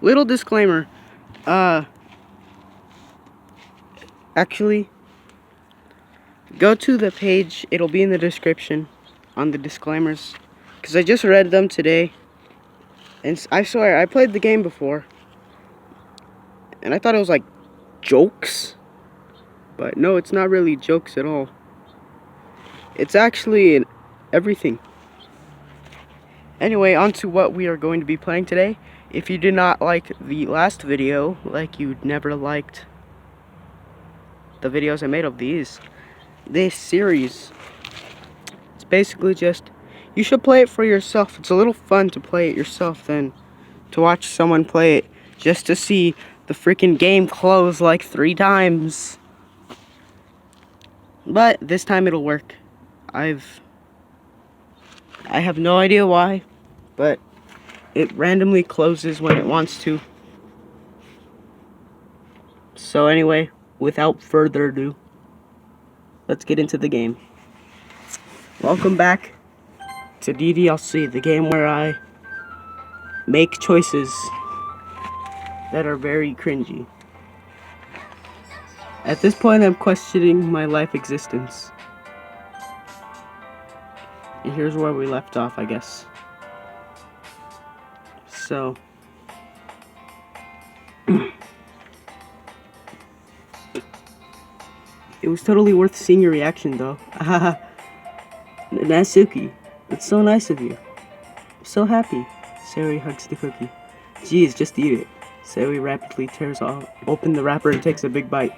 little disclaimer. Actually, go to the page. It'll be in the description on the disclaimers. Because I just read them today. And I swear, I played the game before. And I thought it was like jokes. But no, it's not really jokes at all. It's actually everything. Anyway, on to what we are going to be playing today. If you did not like the last video, like you never liked the videos I made of this series, it's basically just, you should play it for yourself. It's a little fun to play it yourself than to watch someone play it just to see the freaking game close like 3 times. But this time it'll work. I have no idea why, but it randomly closes when it wants to. So anyway, without further ado, let's get into the game. Welcome back to DDLC, the game where I make choices that are very cringy. At this point, I'm questioning my life existence. And here's where we left off, I guess. So, it was totally worth seeing your reaction, though. Natsuki, it's so nice of you. I'm so happy. Sayori hugs the cookie. Geez, just eat it. Sayori rapidly tears open the wrapper and takes a big bite.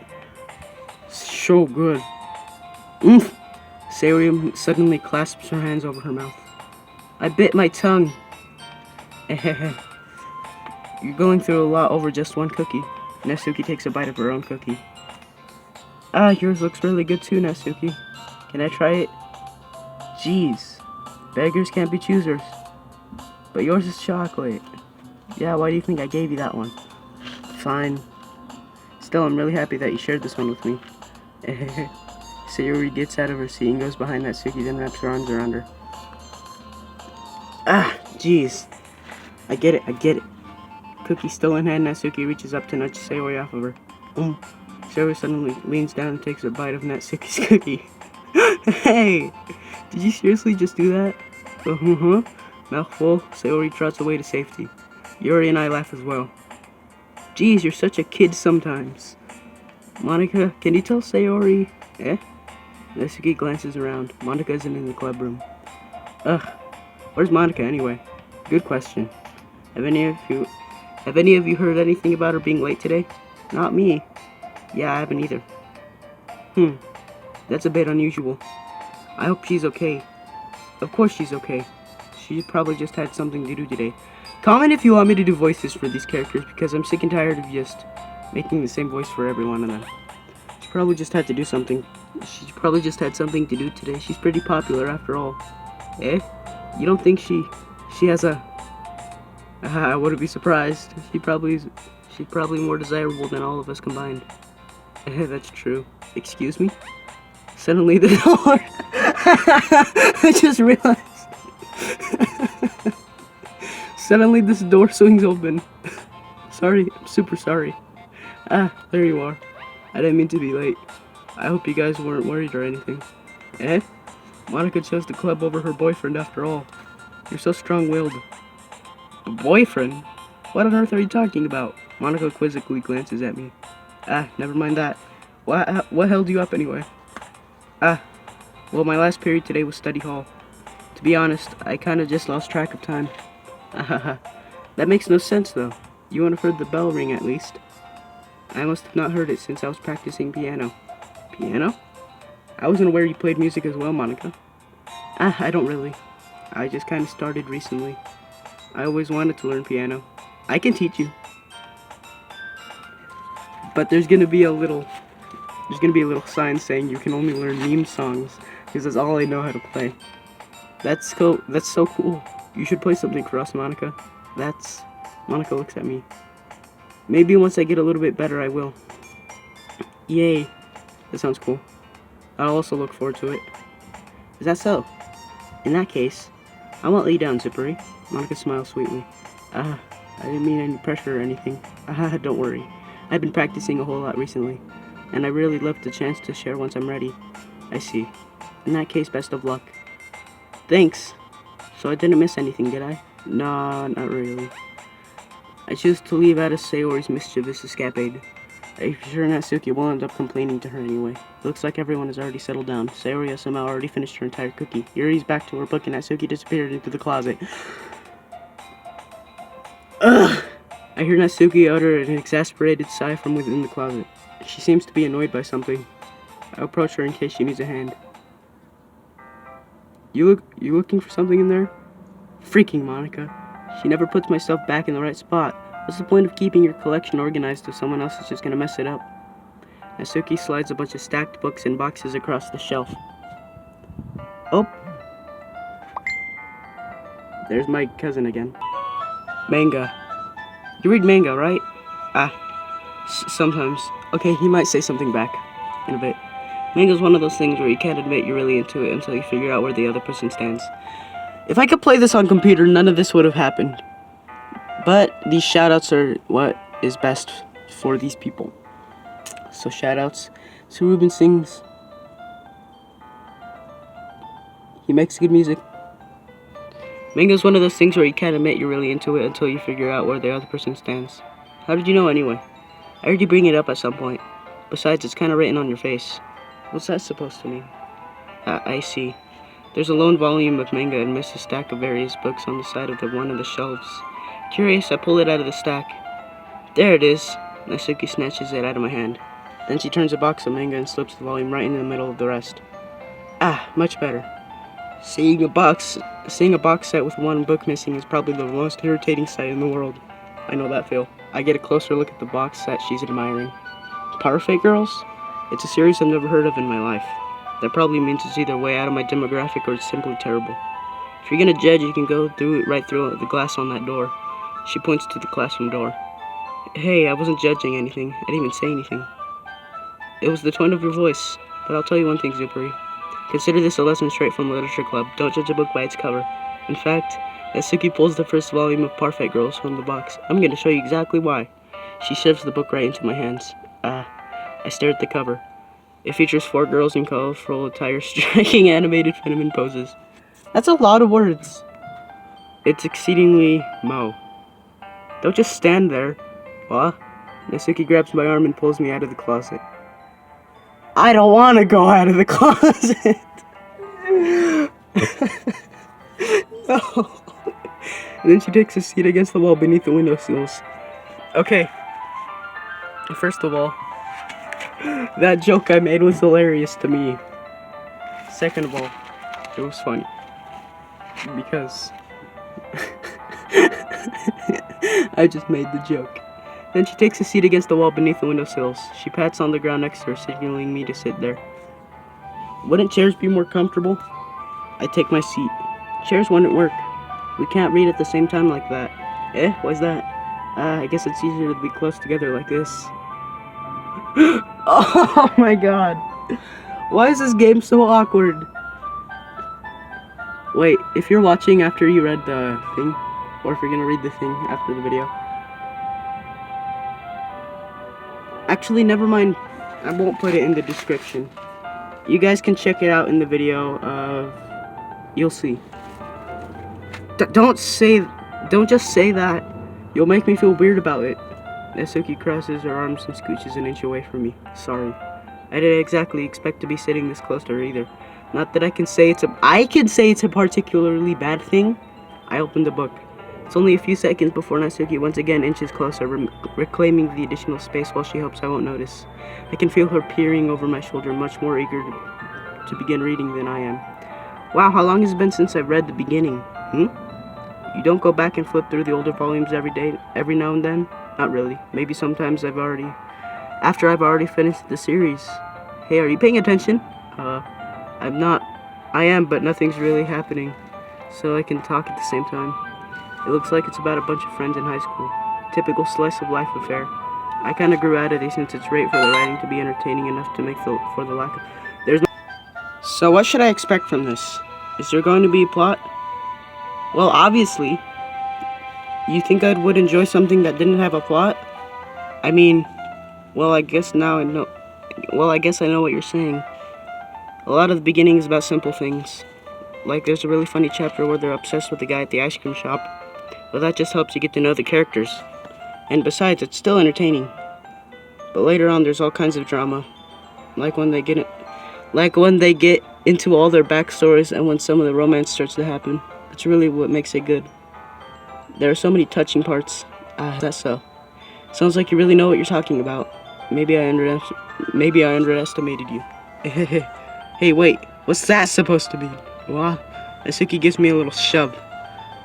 So good. Oomph! Sayori suddenly clasps her hands over her mouth. I bit my tongue. You're going through a lot over just one cookie. Natsuki takes a bite of her own cookie. Ah, yours looks really good too, Natsuki. Can I try it? Jeez. Beggars can't be choosers. But yours is chocolate. Yeah, why do you think I gave you that one? Fine. Still, I'm really happy that you shared this one with me. Sayori gets out of her seat and goes behind Natsuki, then wraps her arms around her. Ah, jeez. I get it. Cookie still in hand, Natsuki reaches up to nudge Sayori off of her. Sayori suddenly leans down and takes a bite of Natsuki's cookie. Hey! Did you seriously just do that? Mouthful, Sayori trots away to safety. Yuri and I laugh as well. Geez, you're such a kid sometimes. Monica, can you tell Sayori? Natsuki glances around. Monica isn't in the club room. Ugh, where's Monica anyway? Good question. Have any of you heard anything about her being late today? Not me. Yeah, I haven't either. That's a bit unusual. I hope she's okay. Of course she's okay. She probably just had something to do today. Comment if you want me to do voices for these characters, because I'm sick and tired of just making the same voice for every one of them. She probably just had to do something. She probably just had something to do today. She's pretty popular after all. You don't think she has a... I wouldn't be surprised. She's probably more desirable than all of us combined. That's true. Excuse me? Suddenly the door... I just realized. Suddenly this door swings open. Sorry, I'm super sorry. Ah, there you are. I didn't mean to be late. I hope you guys weren't worried or anything. Monica chose the club over her boyfriend after all. You're so strong-willed. A boyfriend? What on earth are you talking about? Monica quizzically glances at me. Ah, never mind that. What held you up anyway? Well, my last period today was study hall. To be honest, I kinda just lost track of time. That makes no sense though. You wouldn't have heard the bell ring at least. I must have not heard it since I was practicing piano. Piano? I wasn't aware you played music as well, Monica. I don't really. I just kinda started recently. I always wanted to learn piano. I can teach you. But there's gonna be a little sign saying you can only learn meme songs, because that's all I know how to play. That's cool. That's so cool. You should play something for us, Monica. Monica looks at me. Maybe once I get a little bit better, I will. Yay. That sounds cool. I'll also look forward to it. Is that so? In that case, I won't lay down, Zippery. Monica smiles sweetly. I didn't mean any pressure or anything. Don't worry. I've been practicing a whole lot recently, and I really love the chance to share once I'm ready. I see. In that case, best of luck. Thanks. So I didn't miss anything, did I? Nah, not really. I choose to leave out of Sayori's mischievous escapade. I'm sure Natsuki will end up complaining to her anyway. Looks like everyone has already settled down. Sayori has somehow already finished her entire cookie. Yuri's back to her book and Natsuki disappeared into the closet. Ugh! I hear Natsuki utter an exasperated sigh from within the closet. She seems to be annoyed by something. I approach her in case she needs a hand. You looking for something in there? Freaking Monica. She never puts my stuff back in the right spot. What's the point of keeping your collection organized if someone else is just gonna mess it up? Natsuki slides a bunch of stacked books and boxes across the shelf. Oh! There's my cousin again. Manga. You read manga, right? Sometimes. Okay, he might say something back in a bit. Manga's one of those things where you can't admit you're really into it until you figure out where the other person stands. If I could play this on computer, none of this would have happened. But these shoutouts are what is best for these people. So shoutouts to Ruben Sings. He makes good music. Manga's one of those things where you can't admit you're really into it until you figure out where the other person stands. How did you know anyway? I heard you bring it up at some point. Besides, it's kind of written on your face. What's that supposed to mean? I see. There's a lone volume of manga and a stack of various books on the side of one of the shelves. Curious, I pull it out of the stack. There it is. Natsuki snatches it out of my hand. Then she turns a box of manga and slips the volume right in the middle of the rest. Much better. Seeing a box set with one book missing is probably the most irritating sight in the world. I know that feel. I get a closer look at the box set she's admiring. Perfect Girls? It's a series I've never heard of in my life. That probably means it's either way out of my demographic or it's simply terrible. If you're gonna judge, you can go right through the glass on that door. She points to the classroom door. Hey, I wasn't judging anything. I didn't even say anything. It was the tone of your voice. But I'll tell you one thing, Zupari. Consider this a lesson straight from Literature Club. Don't judge a book by its cover. In fact, Natsuki pulls the first volume of Perfect Girls from the box. I'm going to show you exactly why. She shoves the book right into my hands. I stare at the cover. It features 4 girls in colorful attire striking animated feminine poses. That's a lot of words. It's exceedingly Mo. Don't just stand there. What? Natsuki grabs my arm and pulls me out of the closet. I don't want to go out of the closet. No. And then she takes a seat against the wall beneath the windowsills. Okay. First of all, that joke I made was hilarious to me. Second of all, it was funny. Because I just made the joke. Then she takes a seat against the wall beneath the windowsills. She pats on the ground next to her, signaling me to sit there. Wouldn't chairs be more comfortable? I take my seat. Chairs wouldn't work. We can't read at the same time like that. Why's that? I guess it's easier to be close together like this. Oh my god. Why is this game so awkward? Wait, if you're watching after you read the thing, or if you're gonna read the thing after the video. Actually, never mind. I won't put it in the description. You guys can check it out in the video. You'll see. Don't just say that. You'll make me feel weird about it. Natsuki crosses her arms and scooches an inch away from me. Sorry. I didn't exactly expect to be sitting this close to her either. Not that I can say it's a particularly bad thing. I opened the book. It's only a few seconds before Natsuki once again inches closer, reclaiming the additional space while she hopes I won't notice. I can feel her peering over my shoulder, much more eager to begin reading than I am. Wow, how long has it been since I've read the beginning? You don't go back and flip through the older volumes every now and then? Not really. Maybe sometimes after I've already finished the series. Hey, are you paying attention? I'm not. I am, but nothing's really happening, so I can talk at the same time. It looks like it's about a bunch of friends in high school. Typical slice of life affair. I kinda grew out of it since it's rate for the writing to be entertaining enough to make for the lack of... So what should I expect from this? Is there going to be a plot? Well, obviously. You think I would enjoy something that didn't have a plot? I mean, well, I guess now I know. Well, I guess I know what you're saying. A lot of the beginning is about simple things. Like there's a really funny chapter where they're obsessed with the guy at the ice cream shop. But that just helps you get to know the characters. And besides, it's still entertaining. But later on, there's all kinds of drama. Like when they get into all their backstories and when some of the romance starts to happen. That's really what makes it good. There are so many touching parts. That's so. Sounds like you really know what you're talking about. Maybe I underestimated you. Hey, wait. What's that supposed to be? Wow. Natsuki gives me a little shove.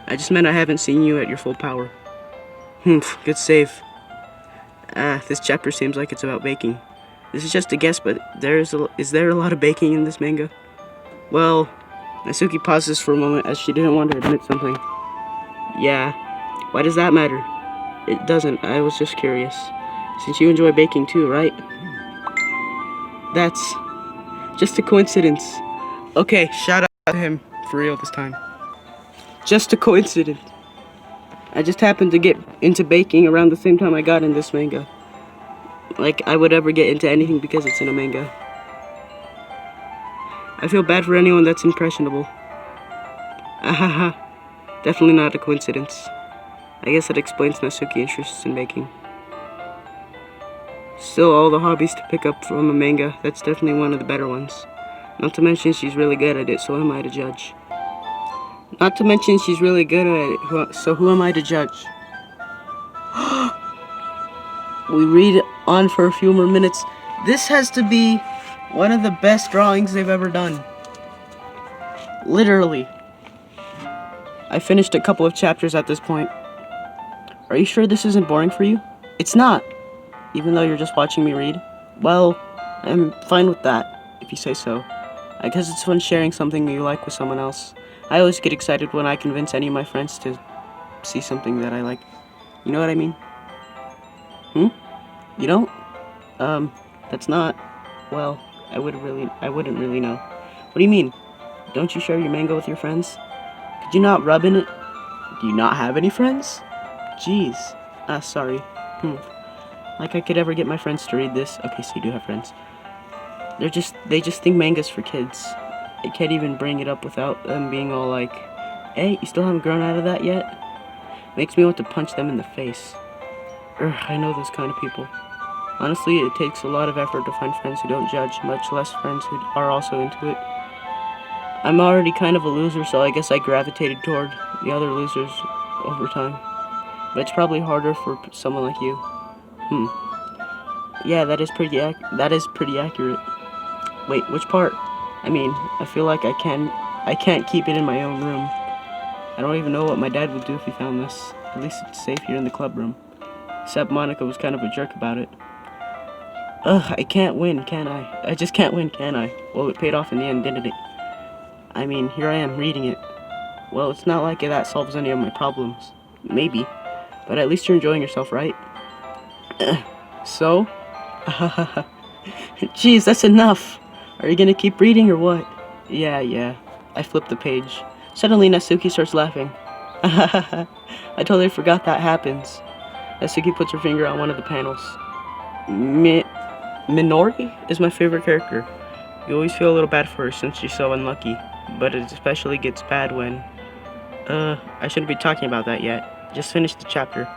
I just meant I haven't seen you at your full power. Good save. This chapter seems like it's about baking. This is just a guess, but is there a lot of baking in this manga? Well, Natsuki pauses for a moment as she didn't want to admit something. Yeah. Why does that matter? It doesn't. I was just curious. Since you enjoy baking too, right? That's just a coincidence. Okay, shout out to him for real this time. Just a coincidence. I just happened to get into baking around the same time I got in this manga. Like I would ever get into anything because it's in a manga. I feel bad for anyone that's impressionable. Ahaha. Definitely not a coincidence. I guess that explains Natsuki's interests in baking. Still, all the hobbies to pick up from a manga, that's definitely one of the better ones. Not to mention she's really good at it, so who am I to judge? So who am I to judge? We read on for a few more minutes. This has to be one of the best drawings they've ever done. Literally. I finished a couple of chapters at this point. Are you sure this isn't boring for you? It's not. Even though you're just watching me read? Well, I'm fine with that, if you say so. I guess it's fun sharing something you like with someone else. I always get excited when I convince any of my friends to see something that I like. You know what I mean? You don't? That's not... Well, I wouldn't really know. What do you mean? Don't you share your manga with your friends? Could you not rub in it? Do you not have any friends? Jeez. Sorry. Like I could ever get my friends to read this. Okay, so you do have friends. They just think manga's for kids. I can't even bring it up without them being all like, hey, you still haven't grown out of that yet? Makes me want to punch them in the face. I know those kind of people. Honestly, it takes a lot of effort to find friends who don't judge, much less friends who are also into it. I'm already kind of a loser, so I guess I gravitated toward the other losers over time. But it's probably harder for someone like you. Yeah, that is pretty accurate. Wait, which part? I mean, I feel like I can't keep it in my own room. I don't even know what my dad would do if he found this. At least it's safe here in the club room. Except Monica was kind of a jerk about it. I can't win, can I? I just can't win, can I? Well, it paid off in the end, didn't it? I mean, here I am reading it. Well, it's not like that solves any of my problems. Maybe. But at least you're enjoying yourself, right? So? Jeez, that's enough. Are you gonna keep reading or what? Yeah. I flipped the page. Suddenly, Natsuki starts laughing. I totally forgot that happens. Natsuki puts her finger on one of the panels. Minori is my favorite character. You always feel a little bad for her since she's so unlucky. But it especially gets bad when... I shouldn't be talking about that yet. Just finished the chapter.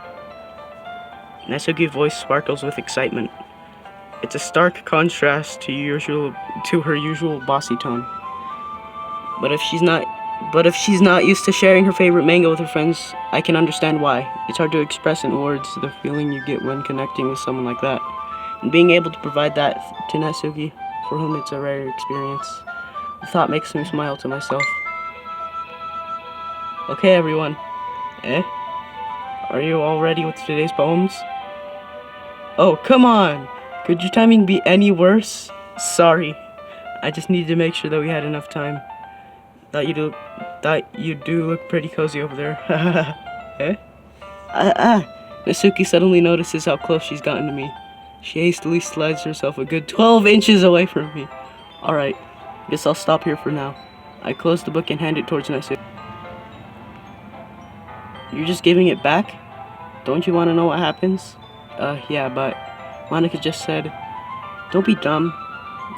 Natsuki's voice sparkles with excitement. It's a stark contrast to her usual bossy tone. But if she's not used to sharing her favorite manga with her friends, I can understand why. It's hard to express in words the feeling you get when connecting with someone like that. And being able to provide that to Natsuki, for whom it's a rare experience, the thought makes me smile to myself. Okay, everyone. Are you all ready with today's poems? Oh, come on! Could your timing be any worse? Sorry. I just needed to make sure that we had enough time. Thought you do look pretty cozy over there. Natsuki suddenly notices how close she's gotten to me. She hastily slides herself a good 12 inches away from me. Alright, guess I'll stop here for now. I close the book and hand it towards Natsuki. You're just giving it back? Don't you want to know what happens? Yeah, but Monica just said, don't be dumb.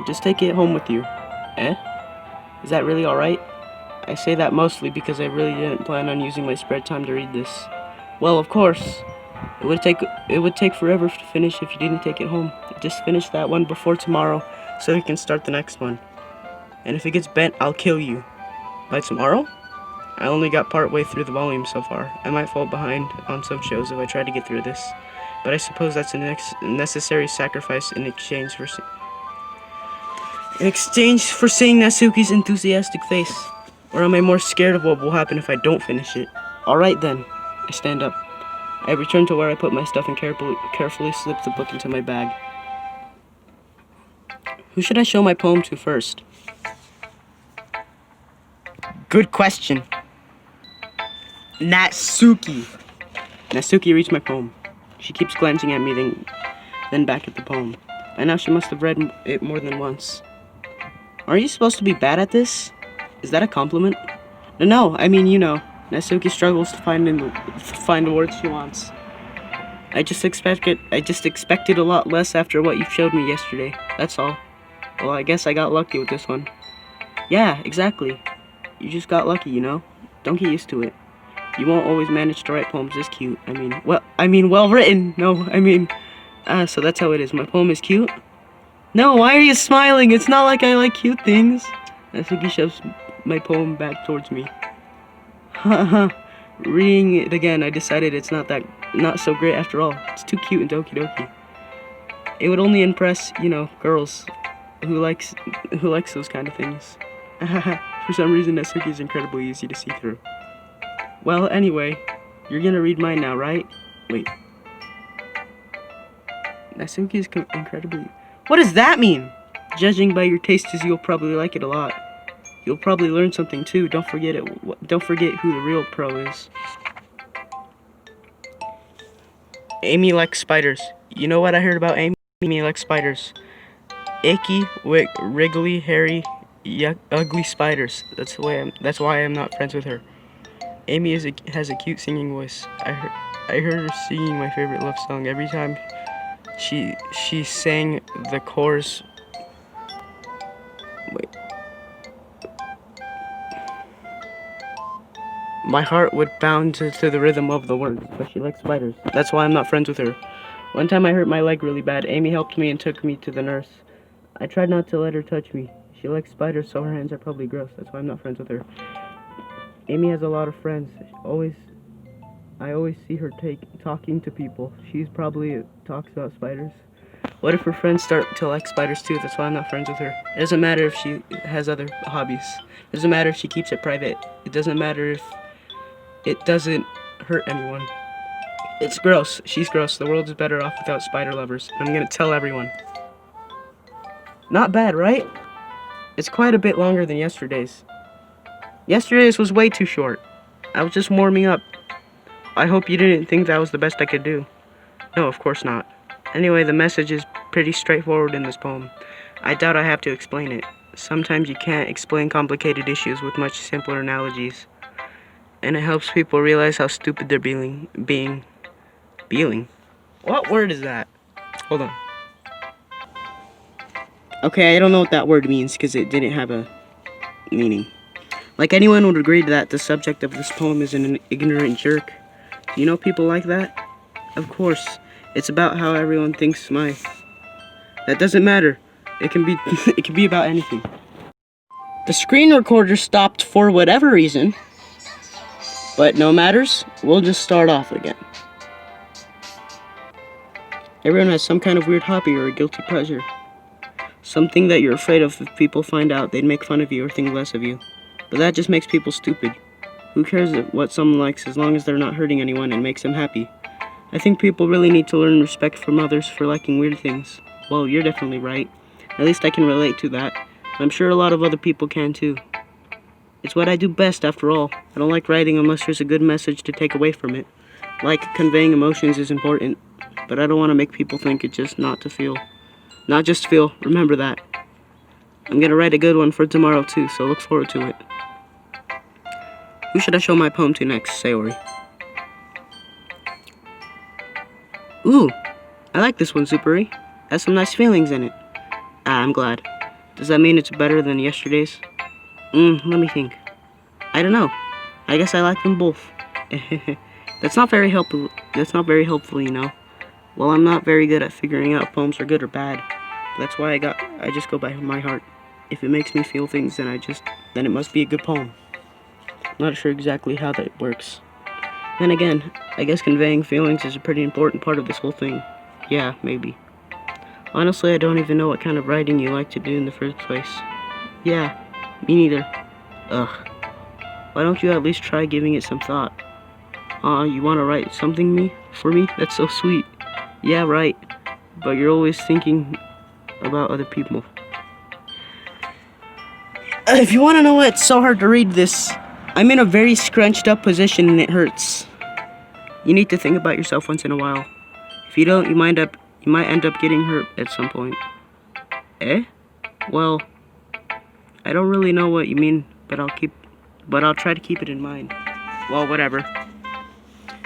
Just take it home with you. Eh? Is that really alright? I say that mostly because I really didn't plan on using my spare time to read this. Well, of course. It would take forever to finish if you didn't take it home. Just finish that one before tomorrow so you can start the next one. And if it gets bent, I'll kill you. By tomorrow? I only got part way through the volume so far. I might fall behind on some shows if I try to get through this. But I suppose that's a necessary sacrifice in exchange for seeing Natsuki's enthusiastic face. Or am I more scared of what will happen if I don't finish it? Alright then. I stand up. I return to where I put my stuff and carefully slip the book into my bag. Who should I show my poem to first? Good question. Natsuki. Natsuki reads my poem. She keeps glancing at me, then back at the poem. By now she must have read it more than once. Aren't you supposed to be bad at this? Is that a compliment? No, I mean, you know. Natsuki struggles to find the words she wants. I just expected a lot less after what you showed me yesterday. That's all. Well, I guess I got lucky with this one. Yeah, exactly. You just got lucky, you know? Don't get used to it. You won't always manage to write poems this cute. well written. So that's how it is. My poem is cute? No, why are you smiling? It's not like I like cute things. Natsuki shoves my poem back towards me. Reading it again, I decided it's not so great after all. It's too cute and doki doki. It would only impress, girls who likes those kind of things. For some reason, Natsuki is incredibly easy to see through. Well, anyway, you're gonna read mine now, right? Wait. Natsuki is incredibly... What does that mean? Judging by your tastes, you'll probably like it a lot. You'll probably learn something too. Don't forget who the real pro is. Amy likes spiders. You know what I heard about Amy? Amy likes spiders. Icky, wriggly, hairy, ugly spiders. That's why I'm not friends with her. Amy has a cute singing voice. I heard her singing my favorite love song every time she sang the chorus. Wait. My heart would bound to the rhythm of the words, but she likes spiders. That's why I'm not friends with her. One time I hurt my leg really bad. Amy helped me and took me to the nurse. I tried not to let her touch me. She likes spiders, so her hands are probably gross. That's why I'm not friends with her. Amy has a lot of friends. I always see her talking to people. She's probably talks about spiders. What if her friends start to like spiders too? That's why I'm not friends with her. It doesn't matter if she has other hobbies. It doesn't matter if she keeps it private. It doesn't matter if it doesn't hurt anyone. It's gross. She's gross. The world is better off without spider lovers. I'm gonna tell everyone. Not bad, right? It's quite a bit longer than yesterday's. Yesterday's was way too short. I was just warming up. I hope you didn't think that was the best I could do. No, of course not. Anyway, the message is pretty straightforward in this poem. I doubt I have to explain it. Sometimes you can't explain complicated issues with much simpler analogies. And it helps people realize how stupid they're being. Being? What word is that? Hold on. Okay, I don't know what that word means because it didn't have a meaning. Like anyone would agree that the subject of this poem is an ignorant jerk. You know people like that? Of course. It's about how everyone thinks That doesn't matter. It can be about anything. The screen recorder stopped for whatever reason. But no matters. We'll just start off again. Everyone has some kind of weird hobby or a guilty pleasure. Something that you're afraid of if people find out, they'd make fun of you or think less of you. But that just makes people stupid. Who cares what someone likes as long as they're not hurting anyone and makes them happy? I think people really need to learn respect from others for liking weird things. Well, you're definitely right. At least I can relate to that. I'm sure a lot of other people can too. It's what I do best after all. I don't like writing unless there's a good message to take away from it. Like conveying emotions is important, but I don't want to make people think it's just not just feel. Remember that. I'm gonna write a good one for tomorrow too, so look forward to it. Who should I show my poem to next, Sayori? Ooh, I like this one, Superi. Has some nice feelings in it. Ah, I'm glad. Does that mean it's better than yesterday's? Let me think. I don't know. I guess I like them both. That's not very helpful. That's not very helpful, you know. Well, I'm not very good at figuring out if poems are good or bad. That's why I just go by my heart. If it makes me feel things, then it must be a good poem. Not sure exactly how that works. Then again, I guess conveying feelings is a pretty important part of this whole thing. Yeah, maybe. Honestly, I don't even know what kind of writing you like to do in the first place. Yeah, me neither. Ugh. Why don't you at least try giving it some thought? You wanna write something for me? That's so sweet. Yeah, right. But you're always thinking about other people. If you wanna know why it's so hard to read this, I'm in a very scrunched up position and it hurts. You need to think about yourself once in a while. If you don't, you might end up getting hurt at some point. Eh? Well, I don't really know what you mean, but I'll try to keep it in mind. Well, whatever.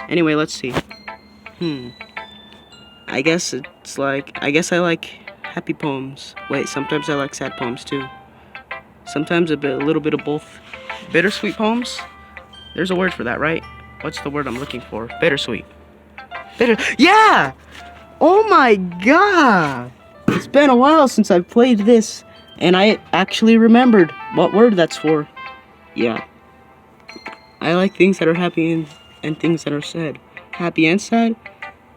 Anyway, let's see. I guess I like happy poems. Wait, sometimes I like sad poems too. Sometimes a little bit of both. Bittersweet poems? There's a word for that, right? What's the word I'm looking for? Bittersweet. Yeah! Oh my god! It's been a while since I've played this, and I actually remembered what word that's for. Yeah. I like things that are happy and things that are sad. Happy and sad?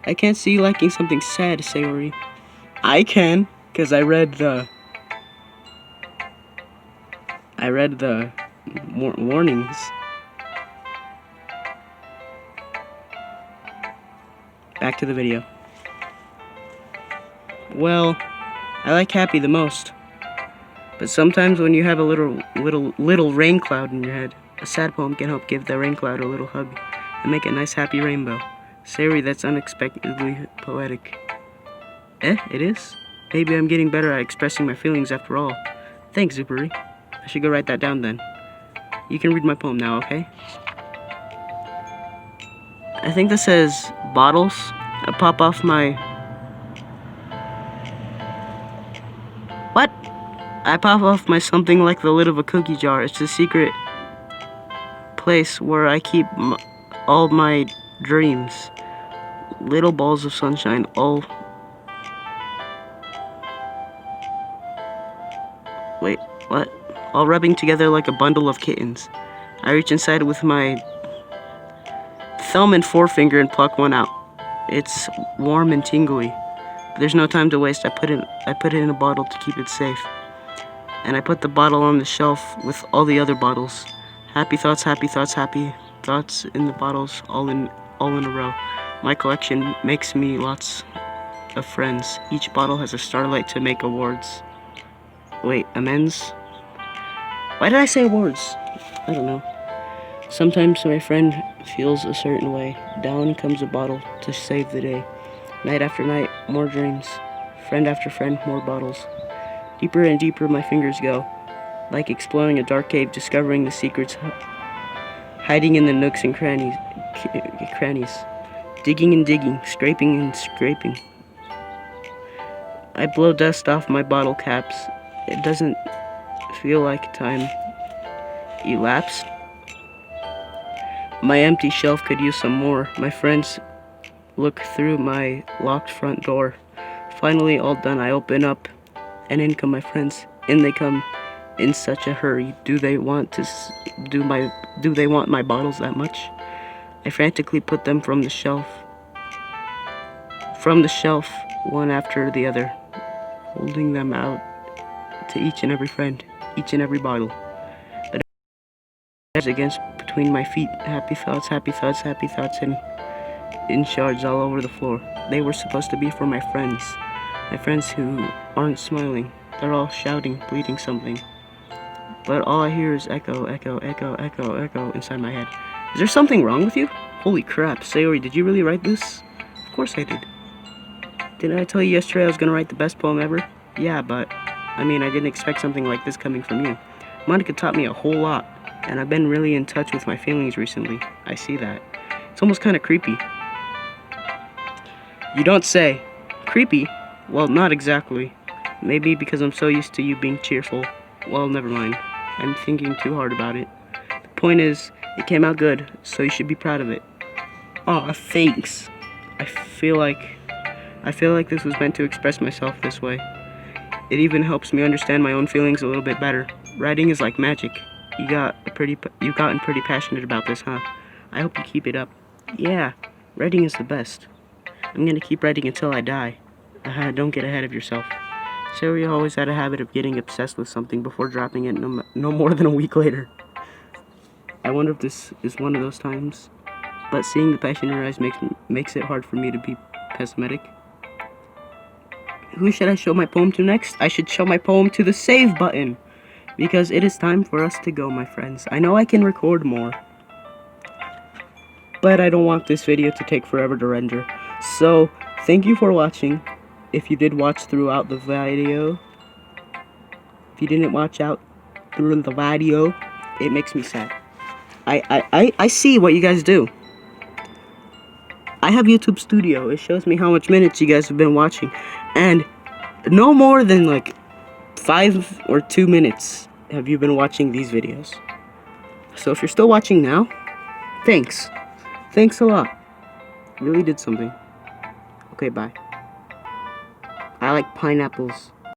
I can't see you liking something sad, Sayori. I can, because I read the warnings. Back to the video. Well, I like happy the most. But sometimes when you have a little rain cloud in your head, a sad poem can help give the rain cloud a little hug and make a nice happy rainbow. Sayori, that's unexpectedly poetic. It is? Maybe I'm getting better at expressing my feelings after all. Thanks, Superi. I should go write that down then. You can read my poem now, okay? I think this says bottles. I pop off my... What? I pop off my something like the lid of a cookie jar. It's a secret place where I keep all my dreams. Little balls of sunshine, all... Wait, what? All rubbing together like a bundle of kittens. I reach inside with my thumb and forefinger and pluck one out. It's warm and tingly. But there's no time to waste. I put it in a bottle to keep it safe. And I put the bottle on the shelf with all the other bottles. Happy thoughts, happy thoughts, happy thoughts in the bottles, all in a row. My collection makes me lots of friends. Each bottle has a starlight to make awards. Wait, amends? Why did I say awards? I don't know. Sometimes my friend feels a certain way. Down comes a bottle to save the day. Night after night, more dreams. Friend after friend, more bottles. Deeper and deeper my fingers go. Like exploring a dark cave, discovering the secrets hiding in the nooks and crannies. Digging and digging, scraping and scraping. I blow dust off my bottle caps. It doesn't feel like time elapsed. My empty shelf could use some more. My friends look through my locked front door. Finally, all done, I open up, and in come my friends. In they come in such a hurry. Do they want my bottles that much? I frantically put them from the shelf, one after the other, holding them out to each and every friend, each and every bottle. But against between my feet, happy thoughts, and in shards all over the floor. They were supposed to be for my friends who aren't smiling. They're all shouting, bleating something. But all I hear is echo, echo, echo, echo, echo inside my head. Is there something wrong with you? Holy crap, Sayori, did you really write this? Of course I did. Didn't I tell you yesterday I was gonna write the best poem ever? Yeah, but, I didn't expect something like this coming from you. Monica taught me a whole lot, and I've been really in touch with my feelings recently. I see that. It's almost kind of creepy. You don't say. Creepy? Well, not exactly. Maybe because I'm so used to you being cheerful. Well, never mind. I'm thinking too hard about it. The point is, it came out good, so you should be proud of it. Aw, thanks. I feel like this was meant to express myself this way. It even helps me understand my own feelings a little bit better. Writing is like magic. You've gotten pretty passionate about this, huh? I hope you keep it up. Yeah, writing is the best. I'm gonna keep writing until I die. Don't get ahead of yourself. Sari always had a habit of getting obsessed with something before dropping it no more than a week later. I wonder if this is one of those times. But seeing the passion in her eyes makes it hard for me to be pessimistic. Who should I show my poem to next? I should show my poem to the save button. Because it is time for us to go, my friends. I know I can record more, but I don't want this video to take forever to render. So, thank you for watching. If you did watch throughout the video, if you didn't watch out through the video, it makes me sad. I see what you guys do. I have YouTube Studio. It shows me how much minutes you guys have been watching. And no more than like 5 or 2 minutes have you been watching these videos. So if you're still watching now, thanks. Thanks a lot. Really did something. Okay, bye. I like pineapples.